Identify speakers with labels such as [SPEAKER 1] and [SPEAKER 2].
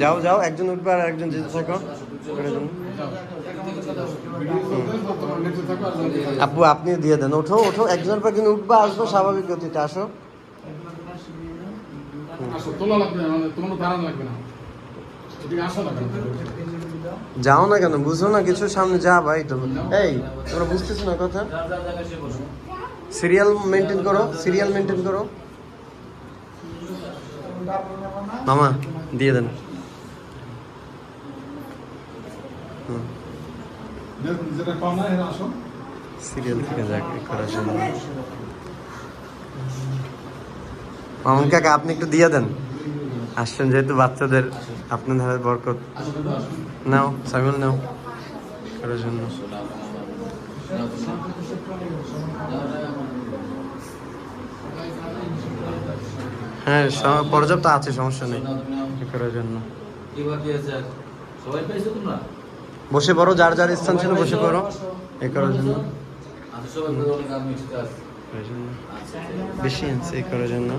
[SPEAKER 1] যাও যাও, একজন উঠবে আর একজন যেতে থাকো। আপু আপনি দিয়ে দেন, ওঠো ওঠো, একজনের পর একজন উঠবা, আসবো স্বাভাবিক গতিতে, আসো। যাও না কেন, বুঝো না কিছু, সামনে যা ভাই। তো এই তোমরা বুঝতেছো না কথা, সিরিয়াল মেনটেন করো, সিরিয়াল মেনটেন করো। মামা দিয়ে দেন। সিরিয়াল থেকে যাক করার জন্য। মামুন কাকা আপনি একটু দিয়ে দেন, আসছেন যেহেতু বাচ্চাদের আপনার ধারে বরকত। নাও সাইমন নাও করার জন্য। হ্যাঁ পর্যাপ্ত আছে, সমস্যা নেই করার জন্য। বসে পড়ো, যার যার স্থান ছিল বসে পড়ো এ করার জন্য। বেশি আনছে এ করার জন্য।